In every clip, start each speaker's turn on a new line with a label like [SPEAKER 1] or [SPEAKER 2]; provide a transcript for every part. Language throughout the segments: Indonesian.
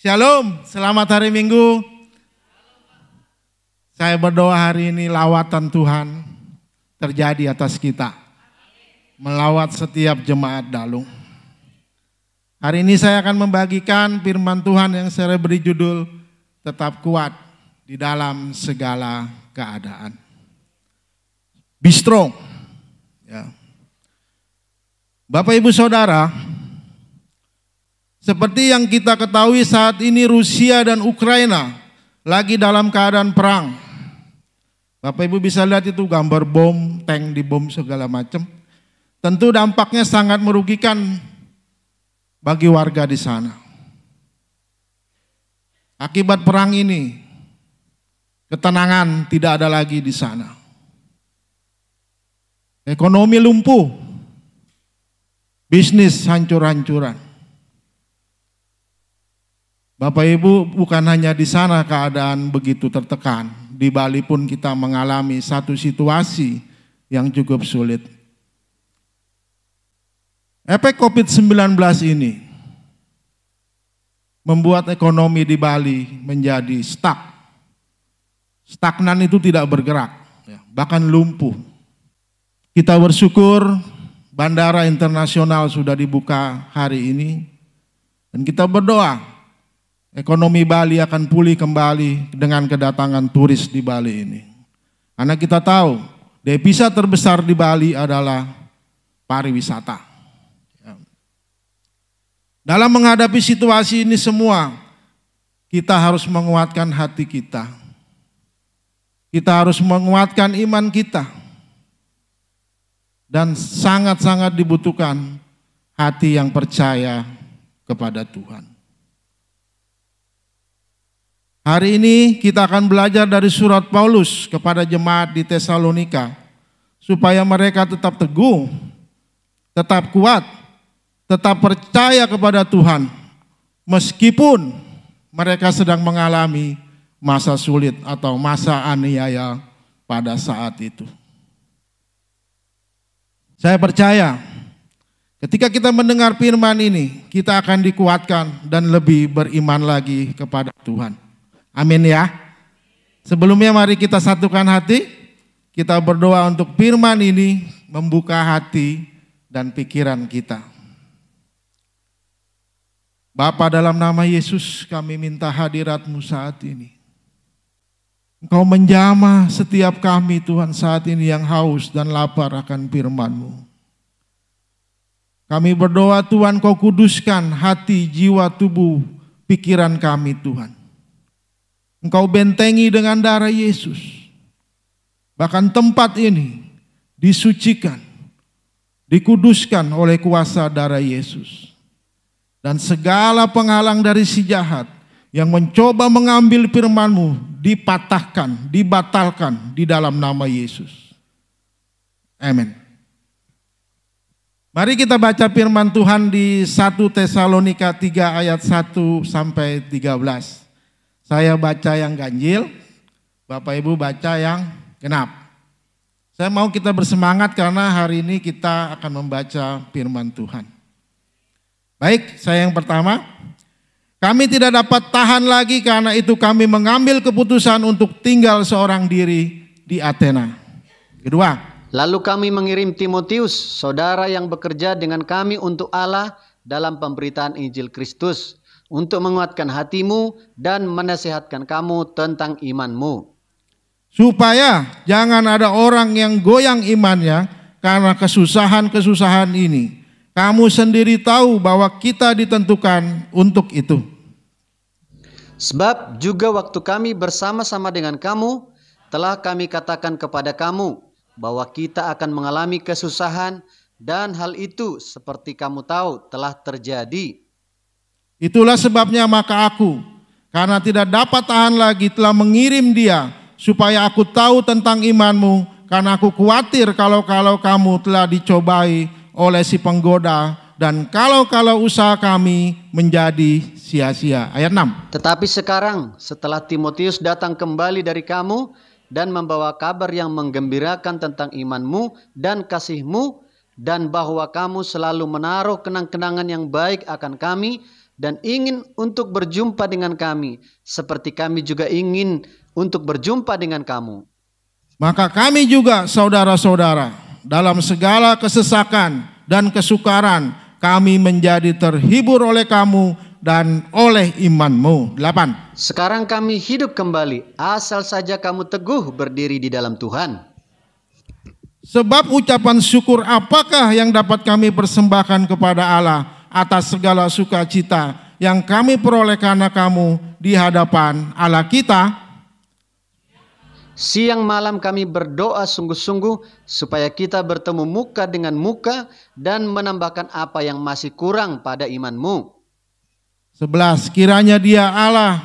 [SPEAKER 1] Shalom, selamat hari Minggu. Saya berdoa hari ini lawatan Tuhan terjadi atas kita. Melawat setiap jemaat Dalung. Hari ini saya akan membagikan firman Tuhan yang saya beri judul Tetap Kuat di dalam segala keadaan. Be strong. Ya. Bapak Ibu Saudara, seperti yang kita ketahui saat ini Rusia dan Ukraina lagi dalam keadaan perang. Bapak Ibu bisa lihat itu gambar bom, tank dibom segala macam. Tentu dampaknya sangat merugikan bagi warga di sana. Akibat perang ini, ketenangan tidak ada lagi di sana. Ekonomi lumpuh, bisnis hancur-hancuran. Bapak Ibu, bukan hanya di sana keadaan begitu tertekan. Di Bali pun kita mengalami satu situasi yang cukup sulit. Efek COVID-19 ini membuat ekonomi di Bali menjadi stuck. Stagnan itu tidak bergerak, bahkan lumpuh. Kita bersyukur bandara internasional sudah dibuka hari ini. Dan kita berdoa ekonomi Bali akan pulih kembali dengan kedatangan turis di Bali ini. Karena kita tahu devisa terbesar di Bali adalah pariwisata. Dalam menghadapi situasi ini semua, kita harus menguatkan hati kita. Kita harus menguatkan iman kita. Dan sangat-sangat dibutuhkan hati yang percaya kepada Tuhan. Hari ini kita akan belajar dari surat Paulus kepada jemaat di Tesalonika supaya mereka tetap teguh, tetap kuat, tetap percaya kepada Tuhan meskipun mereka sedang mengalami masa sulit atau masa aniaya pada saat itu. Saya percaya ketika kita mendengar firman ini, kita akan dikuatkan dan lebih beriman lagi kepada Tuhan. Amin ya. Sebelumnya mari kita satukan hati, kita berdoa untuk firman ini membuka hati dan pikiran kita. Bapa, dalam nama Yesus kami minta hadirat-Mu saat ini. Engkau menjamah setiap kami Tuhan saat ini yang haus dan lapar akan firman-Mu. Kami berdoa Tuhan Kau kuduskan hati, jiwa, tubuh, pikiran kami Tuhan. Engkau bentengi dengan darah Yesus. Bahkan tempat ini disucikan, dikuduskan oleh kuasa darah Yesus. Dan segala penghalang dari si jahat yang mencoba mengambil firman-Mu dipatahkan, dibatalkan di dalam nama Yesus. Amin. Mari kita baca firman Tuhan di 1 Tesalonika 3 ayat 1 sampai 13. Saya baca yang ganjil, Bapak Ibu baca yang genap. Saya mau kita bersemangat karena hari ini kita akan membaca firman Tuhan. Baik, saya yang pertama. Kami tidak dapat tahan lagi karena itu kami mengambil keputusan untuk tinggal seorang diri di Athena. Kedua,
[SPEAKER 2] lalu kami mengirim Timotius, saudara yang bekerja dengan kami untuk Allah dalam pemberitaan Injil Kristus, untuk menguatkan hatimu dan menasihatkan kamu tentang imanmu.
[SPEAKER 1] Supaya jangan ada orang yang goyang imannya karena kesusahan-kesusahan ini. Kamu sendiri tahu bahwa kita ditentukan untuk itu.
[SPEAKER 2] Sebab juga waktu kami bersama-sama dengan kamu, telah kami katakan kepada kamu bahwa kita akan mengalami kesusahan, dan hal itu seperti kamu tahu telah terjadi.
[SPEAKER 1] Itulah sebabnya maka aku, karena tidak dapat tahan lagi, telah mengirim dia, supaya aku tahu tentang imanmu, karena aku khawatir kalau kamu telah dicobai oleh si penggoda, dan kalau usaha kami menjadi sia-sia. Ayat 6.
[SPEAKER 2] Tetapi sekarang setelah Timotius datang kembali dari kamu, dan membawa kabar yang menggembirakan tentang imanmu dan kasihmu, dan bahwa kamu selalu menaruh kenang-kenangan yang baik akan kami, dan ingin untuk berjumpa dengan kami, seperti kami juga ingin untuk berjumpa dengan kamu.
[SPEAKER 1] Maka kami juga, saudara-saudara, dalam segala kesesakan dan kesukaran, kami menjadi terhibur oleh kamu dan oleh imanmu. 8.
[SPEAKER 2] Sekarang kami hidup kembali, asal saja kamu teguh berdiri di dalam Tuhan.
[SPEAKER 1] Sebab ucapan syukur apakah yang dapat kami persembahkan kepada Allah atas segala sukacita yang kami peroleh karena kamu di hadapan Allah kita?
[SPEAKER 2] Siang malam kami berdoa sungguh-sungguh supaya kita bertemu muka dengan muka dan menambahkan apa yang masih kurang pada imanmu.
[SPEAKER 1] 11. Kiranya Dia Allah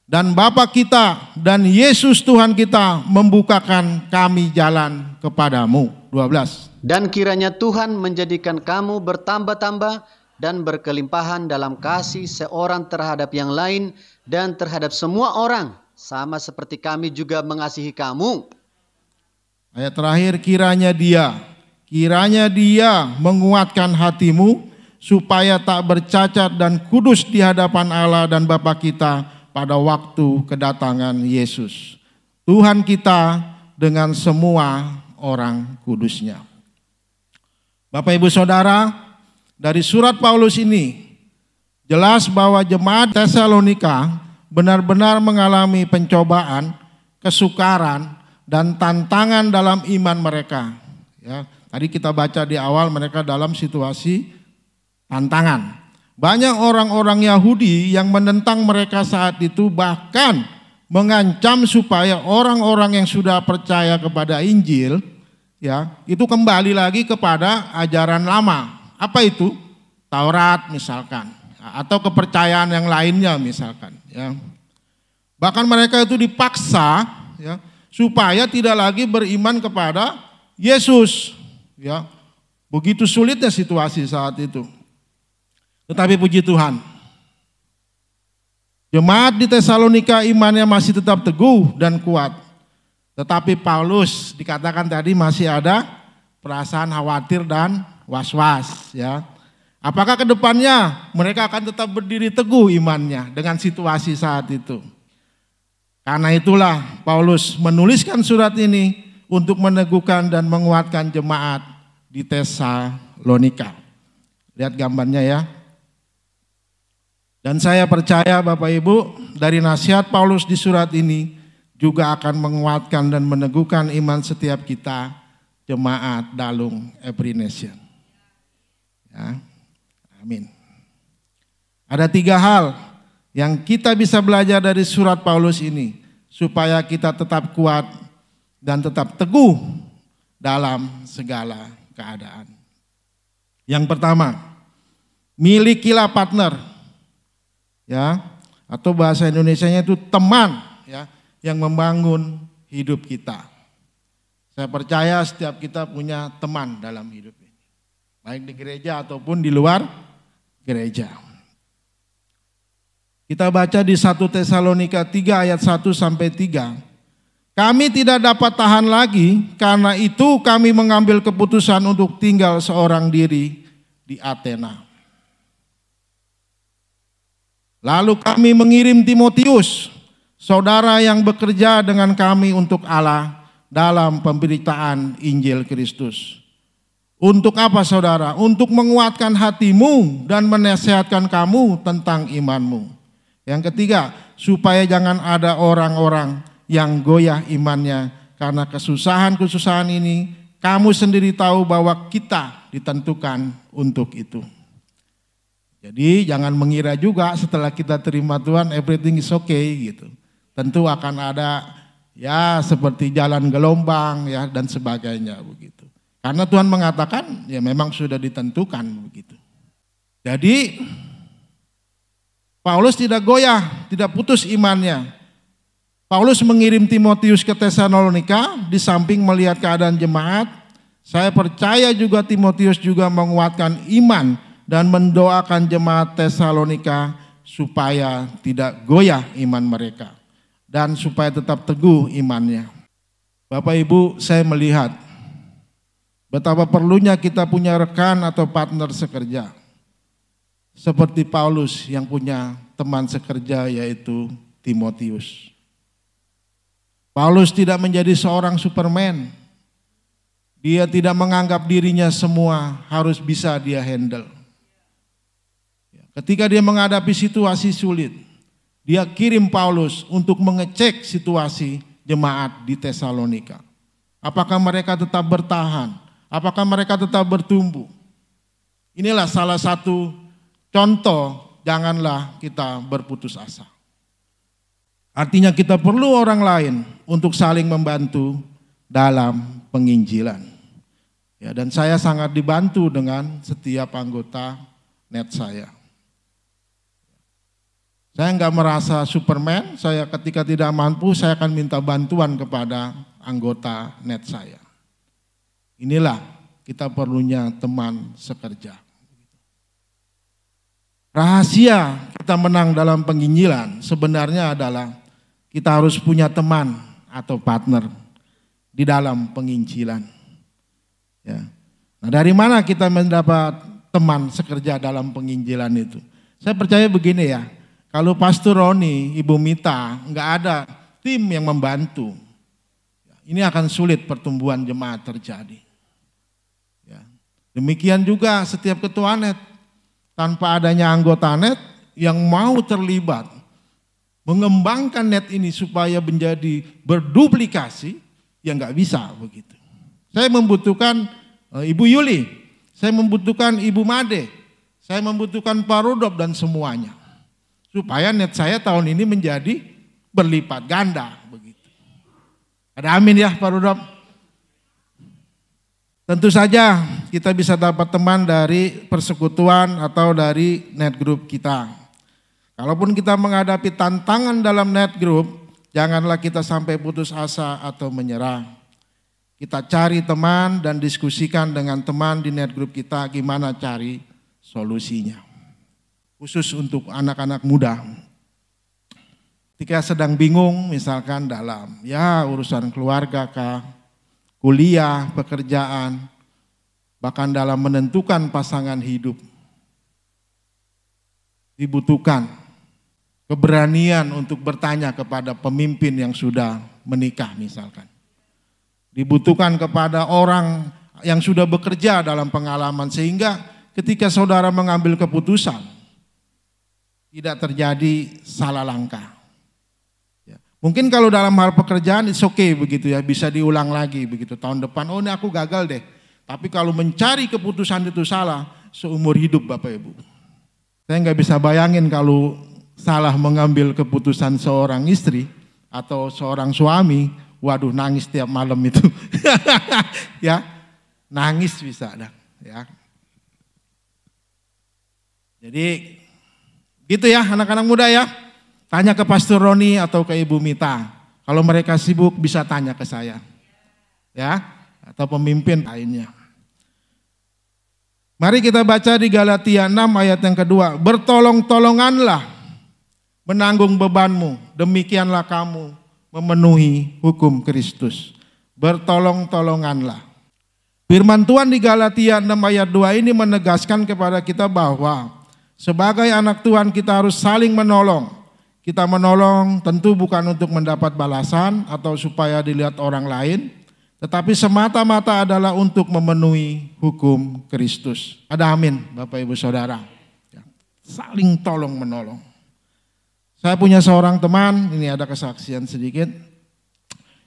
[SPEAKER 1] dan Bapa kita dan Yesus Tuhan kita membukakan kami jalan kepadamu. 12.
[SPEAKER 2] Dan kiranya Tuhan menjadikan kamu bertambah-tambah dan berkelimpahan dalam kasih seorang terhadap yang lain dan terhadap semua orang, sama seperti kami juga mengasihi kamu.
[SPEAKER 1] Ayat terakhir, kiranya dia menguatkan hatimu supaya tak bercacat dan kudus di hadapan Allah dan Bapa kita pada waktu kedatangan Yesus Tuhan kita dengan semua orang kudusnya. Bapak Ibu Saudara, dari surat Paulus ini jelas bahwa jemaat Tesalonika benar-benar mengalami pencobaan, kesukaran, dan tantangan dalam iman mereka. Ya, tadi kita baca di awal mereka dalam situasi tantangan. Banyak orang-orang Yahudi yang menentang mereka saat itu, bahkan mengancam supaya orang-orang yang sudah percaya kepada Injil, ya, itu kembali lagi kepada ajaran lama. Apa itu? Taurat misalkan, atau kepercayaan yang lainnya misalkan. Ya. Bahkan mereka itu dipaksa, ya, supaya tidak lagi beriman kepada Yesus. Ya. Begitu sulitnya situasi saat itu. Tetapi puji Tuhan, jemaat di Tesalonika imannya masih tetap teguh dan kuat. Tetapi Paulus dikatakan tadi masih ada perasaan khawatir dan was-was. Ya. Apakah ke depannya mereka akan tetap berdiri teguh imannya dengan situasi saat itu? Karena itulah Paulus menuliskan surat ini untuk meneguhkan dan menguatkan jemaat di Tesalonika. Lihat gambarnya ya. Dan saya percaya Bapak Ibu, dari nasihat Paulus di surat ini juga akan menguatkan dan meneguhkan iman setiap kita, jemaat Dalung Every Nation. Ya, amin. Ada 3 hal yang kita bisa belajar dari surat Paulus ini, supaya kita tetap kuat dan tetap teguh dalam segala keadaan. Yang pertama, milikilah partner. Ya, atau bahasa Indonesianya itu teman, ya, yang membangun hidup kita. Saya percaya setiap kita punya teman dalam hidup ini, baik di gereja ataupun di luar gereja. Kita baca di 1 Tesalonika 3 ayat 1 sampai 3. Kami tidak dapat tahan lagi, karena itu kami mengambil keputusan untuk tinggal seorang diri di Athena. Lalu kami mengirim Timotius, saudara yang bekerja dengan kami untuk Allah dalam pemberitaan Injil Kristus. Untuk apa saudara? Untuk menguatkan hatimu dan menasihatkan kamu tentang imanmu. Yang ketiga, supaya jangan ada orang-orang yang goyah imannya karena kesusahan-kesusahan ini. Kamu sendiri tahu bahwa kita ditentukan untuk itu. Jadi jangan mengira juga setelah kita terima Tuhan everything is okay gitu. Tentu akan ada ya seperti jalan gelombang ya dan sebagainya begitu. Karena Tuhan mengatakan ya memang sudah ditentukan begitu. Jadi Paulus tidak goyah, tidak putus imannya. Paulus mengirim Timotius ke Tesalonika di samping melihat keadaan jemaat. Saya percaya juga Timotius juga menguatkan iman dan mendoakan jemaat Tesalonika supaya tidak goyah iman mereka dan supaya tetap teguh imannya. Bapak Ibu, saya melihat betapa perlunya kita punya rekan atau partner sekerja. seperti Paulus yang punya teman sekerja yaitu Timotius. Paulus tidak menjadi seorang Superman. Dia tidak menganggap dirinya semua harus bisa dia handle. Ketika dia menghadapi situasi sulit, dia kirim Paulus untuk mengecek situasi jemaat di Tesalonika. Apakah mereka tetap bertahan? Apakah mereka tetap bertumbuh? Inilah salah satu contoh, janganlah kita berputus asa. Artinya kita perlu orang lain untuk saling membantu dalam penginjilan. Ya, dan saya sangat dibantu dengan setiap anggota net saya. Saya enggak merasa Superman, saya ketika tidak mampu saya akan minta bantuan kepada anggota net saya. Inilah kita perlunya teman sekerja. Rahasia kita menang dalam penginjilan sebenarnya adalah kita harus punya teman atau partner di dalam penginjilan. Ya. Nah, dari mana kita mendapat teman sekerja dalam penginjilan itu? Saya percaya begini ya. Kalau Pastor Roni, Ibu Mita, enggak ada tim yang membantu, ini akan sulit pertumbuhan jemaat terjadi. Ya. Demikian juga setiap ketua net, tanpa adanya anggota net yang mau terlibat, mengembangkan net ini supaya menjadi berduplikasi, ya enggak bisa begitu. Saya membutuhkan Ibu Yuli, saya membutuhkan Ibu Made, saya membutuhkan Pak Rudolf dan semuanya. Supaya net saya tahun ini menjadi berlipat ganda begitu. Ada amin ya Pak Rudolf. Tentu saja kita bisa dapat teman dari persekutuan atau dari net group kita. Kalaupun kita menghadapi tantangan dalam net group, janganlah kita sampai putus asa atau menyerah. Kita cari teman dan diskusikan dengan teman di net group kita gimana cari solusinya. Khusus untuk anak-anak muda. Ketika sedang bingung misalkan dalam ya urusan keluarga kah, kuliah, pekerjaan, bahkan dalam menentukan pasangan hidup. Dibutuhkan keberanian untuk bertanya kepada pemimpin yang sudah menikah misalkan. Dibutuhkan kepada orang yang sudah bekerja dalam pengalaman sehingga ketika saudara mengambil keputusan tidak terjadi salah langkah. Ya. Mungkin kalau dalam hal pekerjaan it's okay begitu ya, bisa diulang lagi begitu. Tahun depan, oh ini aku gagal deh. Tapi kalau mencari keputusan itu salah, seumur hidup Bapak Ibu. Saya nggak bisa bayangin kalau salah mengambil keputusan seorang istri atau seorang suami, waduh nangis tiap malam itu. Ya, nangis bisa dah. Ya. Jadi gitu ya anak-anak muda ya, tanya ke Pastor Roni atau ke Ibu Mita. Kalau mereka sibuk bisa tanya ke saya. Ya, atau pemimpin lainnya. Mari kita baca di Galatia 6 ayat yang kedua. Bertolong-tolonganlah menanggung bebanmu, demikianlah kamu memenuhi hukum Kristus. Bertolong-tolonganlah. Firman Tuhan di Galatia 6 ayat 2 ini menegaskan kepada kita bahwa sebagai anak Tuhan kita harus saling menolong. Kita menolong tentu bukan untuk mendapat balasan atau supaya dilihat orang lain, tetapi semata-mata adalah untuk memenuhi hukum Kristus. Ada amin Bapak Ibu Saudara. Saling tolong menolong. Saya punya seorang teman, ini ada kesaksian sedikit.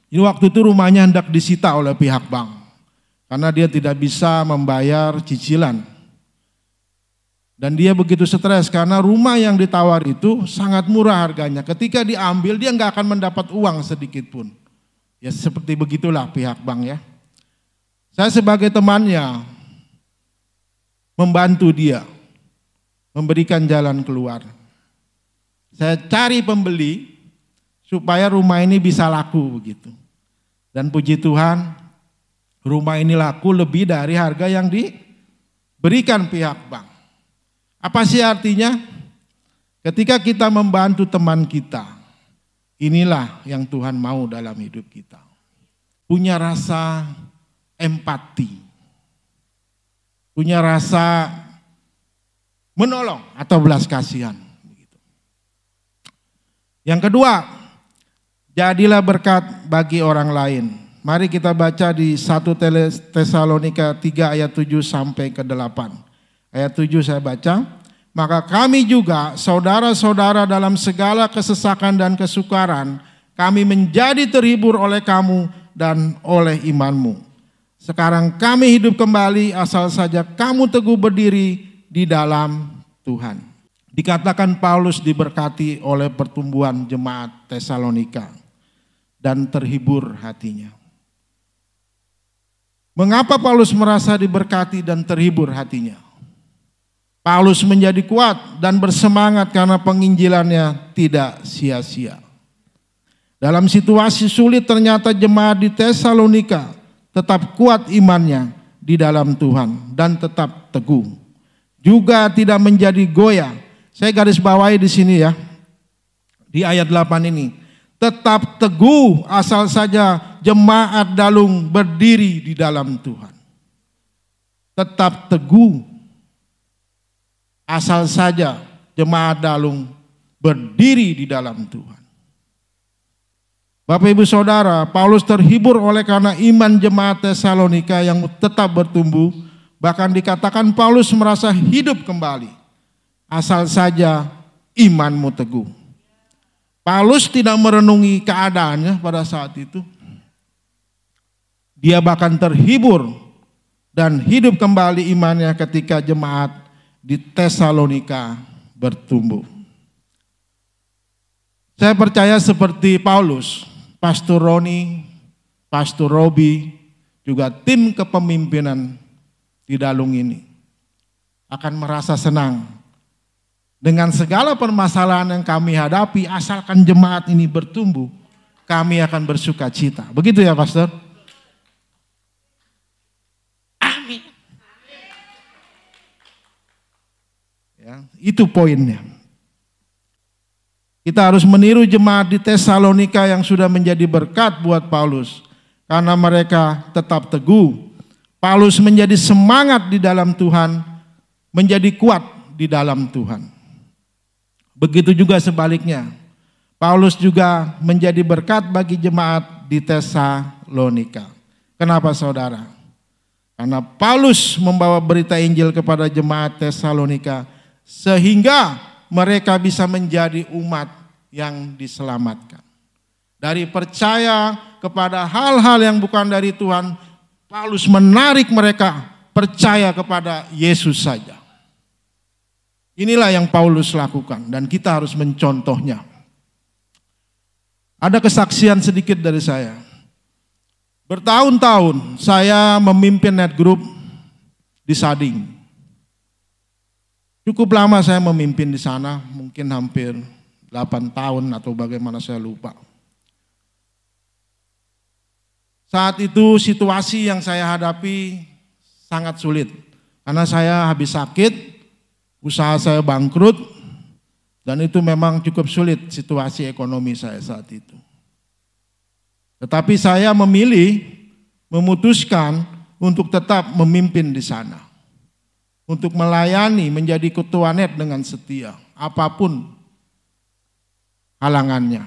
[SPEAKER 1] Ini waktu itu rumahnya hendak disita oleh pihak bank. Karena dia tidak bisa membayar cicilan. Dan dia begitu stres karena rumah yang ditawar itu sangat murah harganya. Ketika diambil dia nggak akan mendapat uang sedikit pun. Ya seperti begitulah pihak bank ya. Saya sebagai temannya membantu dia. Memberikan jalan keluar. Saya cari pembeli supaya rumah ini bisa laku begitu. Dan puji Tuhan rumah ini laku lebih dari harga yang diberikan pihak bank. Apa sih artinya? Ketika kita membantu teman kita, inilah yang Tuhan mau dalam hidup kita. Punya rasa empati. Punya rasa menolong atau belas kasihan. Yang kedua, jadilah berkat bagi orang lain. Mari kita baca di 1 Tesalonika 3 ayat 7 sampai ke 8. Ayat 7 saya baca. Maka kami juga saudara-saudara dalam segala kesesakan dan kesukaran, kami menjadi terhibur oleh kamu dan oleh imanmu. Sekarang kami hidup kembali asal saja kamu teguh berdiri di dalam Tuhan. Dikatakan Paulus diberkati oleh pertumbuhan jemaat Tesalonika dan terhibur hatinya. Mengapa Paulus merasa diberkati dan terhibur hatinya? Paulus menjadi kuat dan bersemangat karena penginjilannya tidak sia-sia. Dalam situasi sulit ternyata jemaat di Tesalonika tetap kuat imannya di dalam Tuhan dan tetap teguh. Juga tidak menjadi goyah. Saya garis bawahi di sini ya, di ayat 8 ini. Tetap teguh asal saja jemaat Dalung berdiri di dalam Tuhan. Tetap teguh asal saja jemaat Dalung berdiri di dalam Tuhan. Bapak Ibu Saudara, Paulus terhibur oleh karena iman jemaat Tesalonika yang tetap bertumbuh. Bahkan dikatakan Paulus merasa hidup kembali. Asal saja imanmu teguh. Paulus tidak merenungi keadaannya pada saat itu. Dia bahkan terhibur dan hidup kembali imannya ketika jemaat di Tesalonika bertumbuh. Saya percaya seperti Paulus, Pastor Roni, Pastor Robi, juga tim kepemimpinan di Dalung ini akan merasa senang dengan segala permasalahan yang kami hadapi, asalkan jemaat ini bertumbuh, kami akan bersuka cita. Begitu ya, Pastor? Amin. Ya, itu poinnya. Kita harus meniru jemaat di Tesalonika yang sudah menjadi berkat buat Paulus. Karena mereka tetap teguh. Paulus menjadi semangat di dalam Tuhan, menjadi kuat di dalam Tuhan. Begitu juga sebaliknya, Paulus juga menjadi berkat bagi jemaat di Tesalonika. Kenapa saudara? Karena Paulus membawa berita Injil kepada jemaat Tesalonika sehingga mereka bisa menjadi umat yang diselamatkan. Dari percaya kepada hal-hal yang bukan dari Tuhan, Paulus menarik mereka percaya kepada Yesus saja. Inilah yang Paulus lakukan dan kita harus mencontohnya. Ada kesaksian sedikit dari saya. Bertahun-tahun saya memimpin net group di Sading. Cukup lama saya memimpin di sana, mungkin hampir 8 tahun atau bagaimana saya lupa. Saat itu situasi yang saya hadapi sangat sulit. Karena saya habis sakit, usaha saya bangkrut, dan itu memang cukup sulit situasi ekonomi saya saat itu. Tetapi saya memutuskan untuk tetap memimpin di sana. Untuk melayani menjadi ketua net dengan setia, apapun halangannya.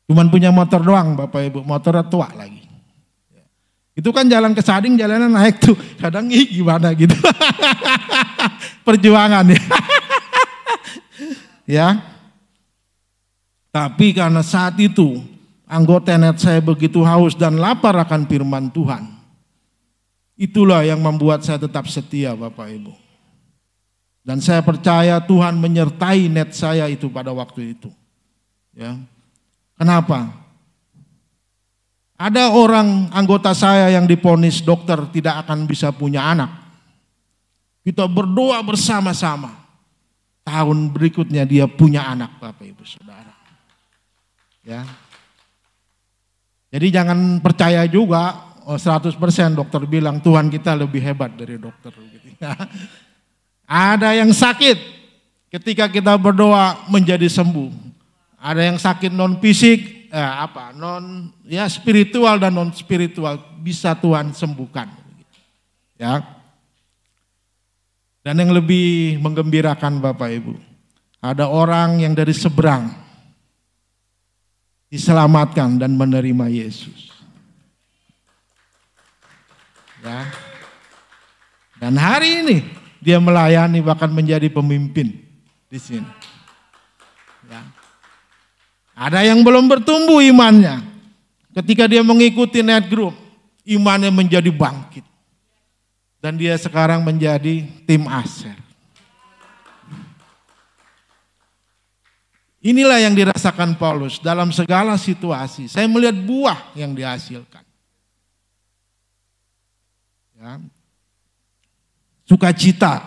[SPEAKER 1] Cuman punya motor doang Bapak Ibu, motornya tua lagi. Itu kan jalan ke Sading, jalannya naik tuh, kadang gimana gitu. Perjuangan ya. Ya. Tapi karena saat itu anggota net saya begitu haus dan lapar akan firman Tuhan. Itulah yang membuat saya tetap setia Bapak Ibu. Dan saya percaya Tuhan menyertai net saya itu pada waktu itu. Ya. Kenapa? Ada orang anggota saya yang divonis dokter tidak akan bisa punya anak. Kita berdoa bersama-sama. Tahun berikutnya dia punya anak Bapak Ibu Saudara. Ya. Jadi jangan percaya juga 100% dokter bilang Tuhan kita lebih hebat dari dokter. Ada yang sakit ketika kita berdoa menjadi sembuh. Ada yang sakit non fisik, spiritual dan non spiritual bisa Tuhan sembuhkan. Ya. Dan yang lebih menggembirakan Bapak Ibu, ada orang yang dari seberang diselamatkan dan menerima Yesus. Ya. Dan hari ini dia melayani bahkan menjadi pemimpin di sini. Ya. Ada yang belum bertumbuh imannya. Ketika dia mengikuti net group, imannya menjadi bangkit. Dan dia sekarang menjadi tim Aser. Inilah yang dirasakan Paulus dalam segala situasi. Saya melihat buah yang dihasilkan. Ya. Sukacita.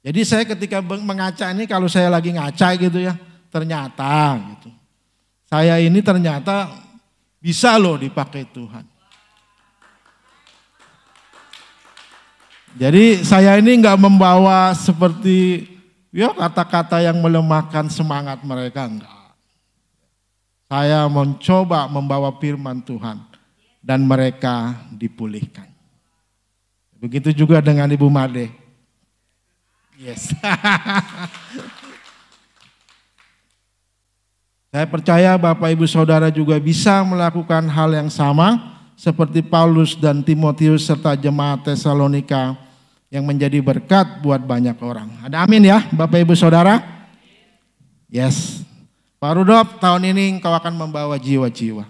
[SPEAKER 1] Jadi saya ketika mengaca ini, kalau saya lagi ngaca gitu ya, ternyata gitu. Saya ini ternyata bisa loh dipakai Tuhan. Jadi saya ini enggak membawa seperti ya kata-kata yang melemahkan semangat mereka, enggak. Saya mencoba membawa firman Tuhan dan mereka dipulihkan. Begitu juga dengan Ibu Made. Yes. Saya percaya Bapak Ibu Saudara juga bisa melakukan hal yang sama seperti Paulus dan Timotius serta jemaat Tesalonika yang menjadi berkat buat banyak orang. Ada amin ya Bapak Ibu Saudara? Yes. Pak Rudolf, tahun ini engkau akan membawa jiwa-jiwa.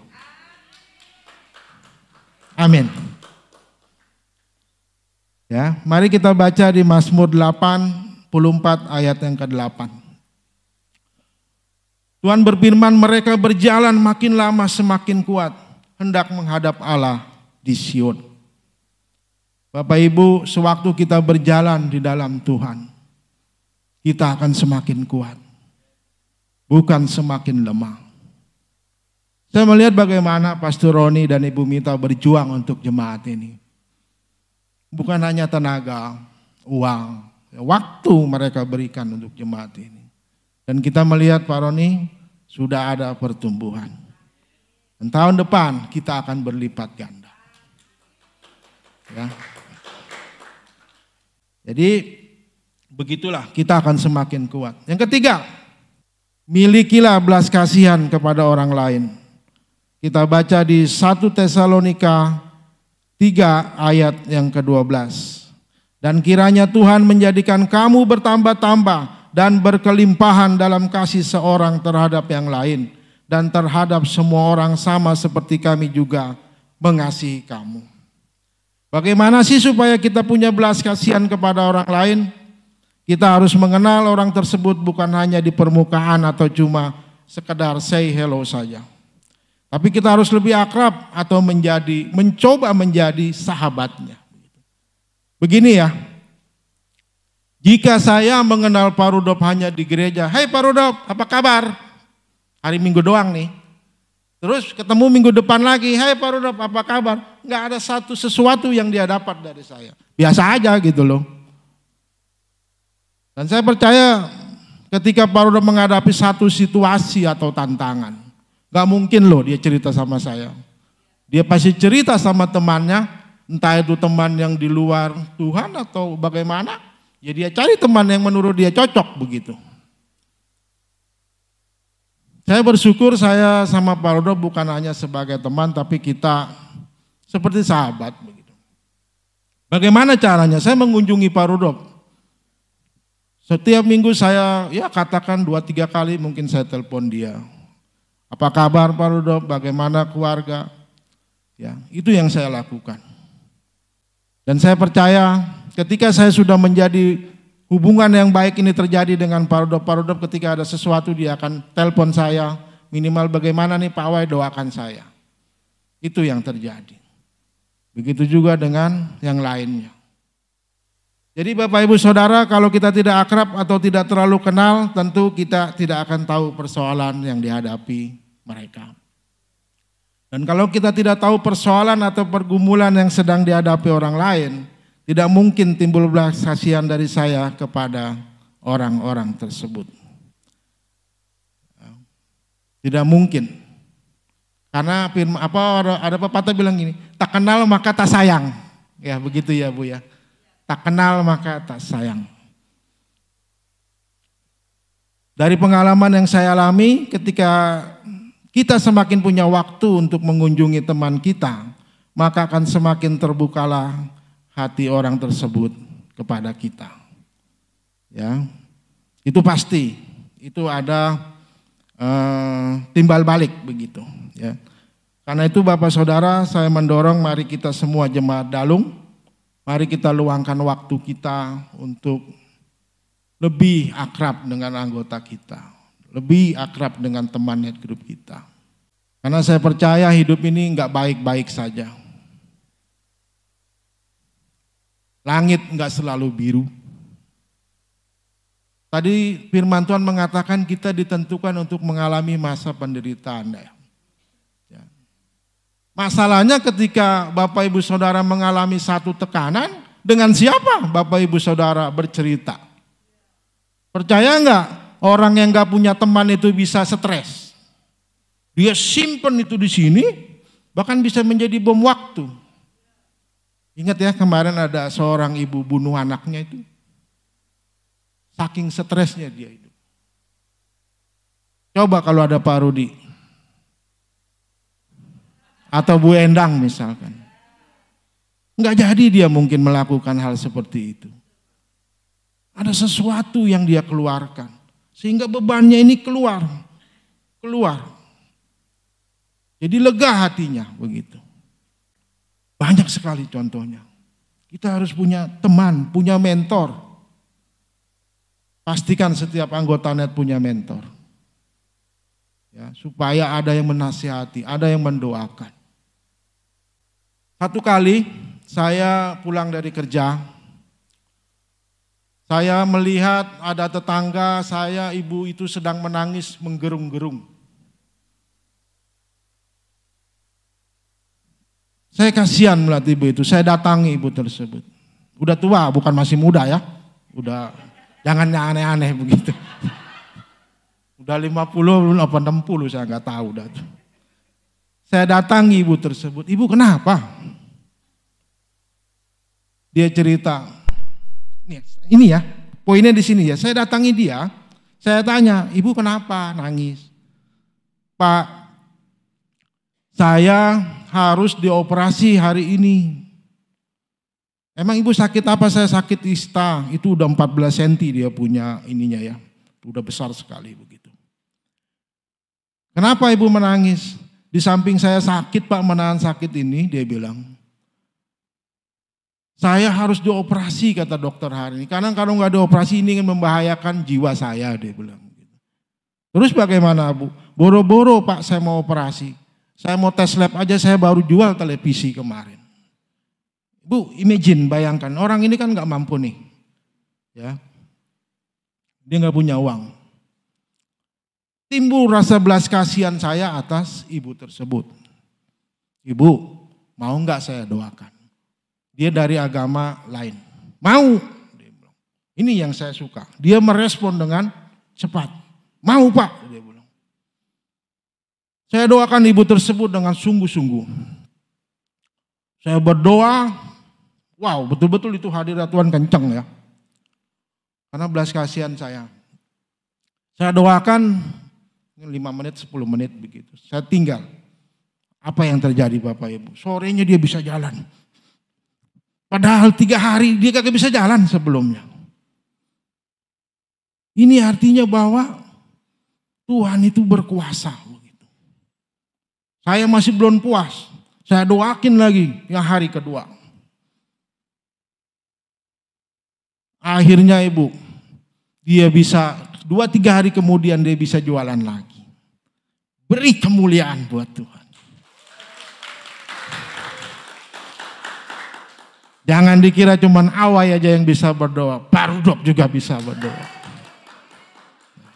[SPEAKER 1] Amin. Ya, mari kita baca di Mazmur 84 ayat yang ke-8. Tuhan berfirman, mereka berjalan makin lama semakin kuat, hendak menghadap Allah di Sion. Bapak Ibu, sewaktu kita berjalan di dalam Tuhan, kita akan semakin kuat, bukan semakin lemah. Saya melihat bagaimana Pastor Roni dan Ibu Mita berjuang untuk jemaat ini. Bukan hanya tenaga, uang, waktu mereka berikan untuk jemaat ini. Dan kita melihat Pak Roni sudah ada pertumbuhan. Dan tahun depan kita akan berlipat ganda. Ya. Jadi begitulah kita akan semakin kuat. Yang ketiga, milikilah belas kasihan kepada orang lain. Kita baca di 1 Tesalonika 3 ayat yang ke-12. Dan kiranya Tuhan menjadikan kamu bertambah-tambah dan berkelimpahan dalam kasih seorang terhadap yang lain. Dan terhadap semua orang sama seperti kami juga mengasihi kamu. Bagaimana sih supaya kita punya belas kasihan kepada orang lain? Kita harus mengenal orang tersebut bukan hanya di permukaan atau cuma sekedar say hello saja. Tapi kita harus lebih akrab atau mencoba menjadi sahabatnya. Begini ya, jika saya mengenal Pak Rudolf hanya di gereja, hai Pak Rudolf, apa kabar? Hari Minggu doang nih. Terus ketemu minggu depan lagi, hai Pak Rudolf, apa kabar? Nggak ada sesuatu yang dia dapat dari saya. Biasa aja gitu loh. Dan saya percaya ketika Pak Rudolf menghadapi satu situasi atau tantangan, nggak mungkin loh dia cerita sama saya. Dia pasti cerita sama temannya, entah itu teman yang di luar Tuhan atau bagaimana. Ya dia cari teman yang menurut dia cocok begitu. Saya bersyukur saya sama Pak Rudolf bukan hanya sebagai teman, tapi kita seperti sahabat begitu. Bagaimana caranya? Saya mengunjungi Pak Rudolf. Setiap minggu saya katakan 2-3 kali mungkin saya telepon dia. Apa kabar Pak Rudolf? Bagaimana keluarga? Ya, itu yang saya lakukan. Dan saya percaya ketika saya sudah menjadi hubungan yang baik ini terjadi dengan Pak Rudolf ketika ada sesuatu dia akan telepon saya, minimal bagaimana nih Pak Wai doakan saya. Itu yang terjadi. Begitu juga dengan yang lainnya. Jadi Bapak Ibu Saudara, kalau kita tidak akrab atau tidak terlalu kenal, tentu kita tidak akan tahu persoalan yang dihadapi mereka. Dan kalau kita tidak tahu persoalan atau pergumulan yang sedang dihadapi orang lain, tidak mungkin timbul belas kasihan dari saya kepada orang-orang tersebut. Tidak mungkin. Karena ada pepatah bilang gini, tak kenal maka tak sayang. Ya begitu ya Bu ya. Tak kenal maka tak sayang. Dari pengalaman yang saya alami, ketika kita semakin punya waktu untuk mengunjungi teman kita, maka akan semakin terbukalah hati orang tersebut kepada kita. Ya, itu pasti. Itu ada timbal balik begitu. Ya. Karena itu Bapak Saudara, saya mendorong mari kita semua jemaat Dalung, mari kita luangkan waktu kita untuk lebih akrab dengan anggota kita, lebih akrab dengan teman grup kita. Karena saya percaya hidup ini enggak baik-baik saja. Langit enggak selalu biru. Tadi firman Tuhan mengatakan kita ditentukan untuk mengalami masa penderitaan. Ya. Masalahnya ketika Bapak Ibu Saudara mengalami satu tekanan, dengan siapa Bapak Ibu Saudara bercerita? Percaya enggak orang yang enggak punya teman itu bisa stres? Dia simpen itu di sini, bahkan bisa menjadi bom waktu. Ingat ya kemarin ada seorang ibu bunuh anaknya itu. Saking stresnya dia hidup. Coba kalau ada Pak Rudi. Atau Bu Endang misalkan. Enggak jadi dia mungkin melakukan hal seperti itu. Ada sesuatu yang dia keluarkan. Sehingga bebannya ini keluar. Jadi lega hatinya begitu. Banyak sekali contohnya. Kita harus punya teman, punya mentor. Pastikan setiap anggota net punya mentor. Ya, supaya ada yang menasihati, ada yang mendoakan. Satu kali saya pulang dari kerja, saya melihat ada tetangga saya, ibu itu sedang menangis menggerung-gerung. Saya kasihan melihat ibu itu, saya datangi ibu tersebut. Udah tua, bukan masih muda ya. Udah, jangan aneh-aneh begitu. Udah 50, belum 60 saya nggak tahu dah. Saya datangi ibu tersebut, ibu kenapa? Dia cerita, ini ya, poinnya di sini ya. Saya datangi dia, saya tanya, ibu kenapa nangis? Pak, saya harus dioperasi hari ini. Emang ibu sakit apa? Saya sakit ista. Itu udah 14 cm dia punya ininya ya. Udah besar sekali begitu. Kenapa ibu menangis? Di samping saya sakit Pak, menahan sakit ini, dia bilang. Saya harus dioperasi kata dokter hari ini. Karena kalau nggak dioperasi ini membahayakan jiwa saya, dia bilang. Terus bagaimana Bu? Boro-boro Pak saya mau operasi. Saya mau tes lab aja, saya baru jual televisi kemarin. Bu, imagine, bayangkan, orang ini kan nggak mampu nih, ya, dia nggak punya uang. Timbul rasa belas kasihan saya atas ibu tersebut. Ibu, mau nggak saya doakan? Dia dari agama lain. Mau. Ini yang saya suka. Dia merespon dengan cepat. Mau Pak, dia bilang. Saya doakan ibu tersebut dengan sungguh-sungguh. Saya berdoa, wow betul-betul itu hadirat Tuhan kenceng ya. Karena belas kasihan saya. Saya doakan 5 menit, 10 menit begitu. Saya tinggal. Apa yang terjadi Bapak Ibu? Sorenya dia bisa jalan. Padahal 3 hari dia kagak bisa jalan sebelumnya. Ini artinya bahwa Tuhan itu berkuasa. Saya masih belum puas. Saya doakin lagi yang hari kedua. Akhirnya ibu, dia bisa 2-3 hari kemudian dia bisa jualan lagi. Beri kemuliaan buat Tuhan. Jangan dikira cuman Awai aja yang bisa berdoa. Pak Rudolf juga bisa berdoa.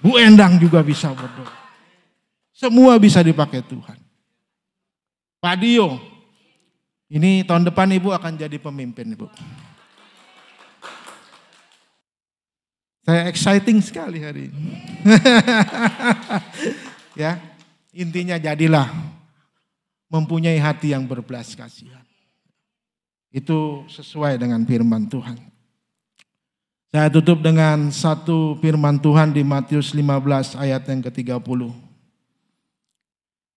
[SPEAKER 1] Bu Endang juga bisa berdoa. Semua bisa dipakai Tuhan. Pak Dio, ini tahun depan Ibu akan jadi pemimpin Ibu. Saya exciting sekali hari ini. Ya, intinya jadilah mempunyai hati yang berbelas kasihan. Itu sesuai dengan firman Tuhan. Saya tutup dengan satu firman Tuhan di Matius 15 ayat yang ke-30.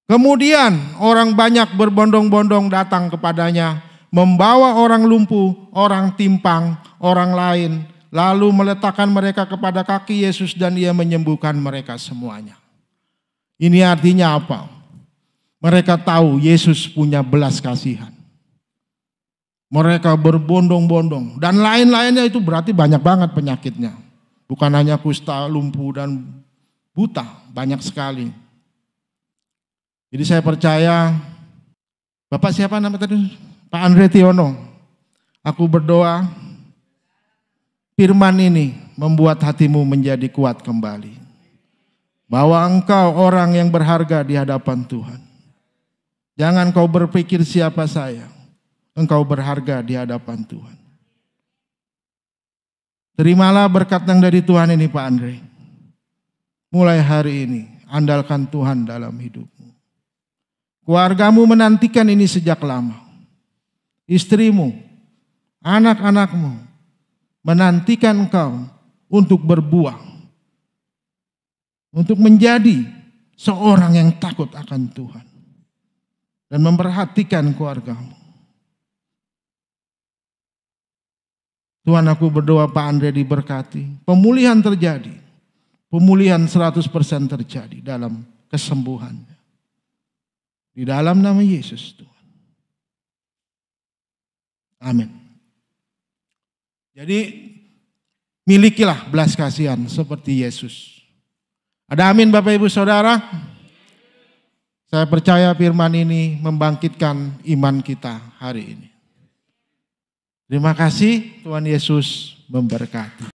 [SPEAKER 1] Kemudian orang banyak berbondong-bondong datang kepadanya, membawa orang lumpuh, orang timpang, orang lain, lalu meletakkan mereka kepada kaki Yesus dan ia menyembuhkan mereka semuanya. Ini artinya apa? Mereka tahu Yesus punya belas kasihan. Mereka berbondong-bondong dan lain-lainnya, itu berarti banyak banget penyakitnya. Bukan hanya kusta, lumpuh dan buta, banyak sekali. Jadi saya percaya, Bapak siapa nama tadi? Pak Andre Tiono. Aku berdoa firman ini membuat hatimu menjadi kuat kembali. Bahwa engkau orang yang berharga di hadapan Tuhan. Jangan kau berpikir siapa saya. Engkau berharga di hadapan Tuhan. Terimalah berkat yang dari Tuhan ini Pak Andre. Mulai hari ini andalkan Tuhan dalam hidupmu. Keluargamu menantikan ini sejak lama. Istrimu, anak-anakmu menantikan engkau untuk berbuah. Untuk menjadi seorang yang takut akan Tuhan. Dan memperhatikan keluargamu. Tuhan, aku berdoa Pak Andre diberkati. Pemulihan terjadi. Pemulihan 100% terjadi dalam kesembuhannya. Di dalam nama Yesus Tuhan. Amin. Jadi milikilah belas kasihan seperti Yesus. Ada amin Bapak Ibu Saudara? Saya percaya firman ini membangkitkan iman kita hari ini. Terima kasih, Tuhan Yesus memberkati.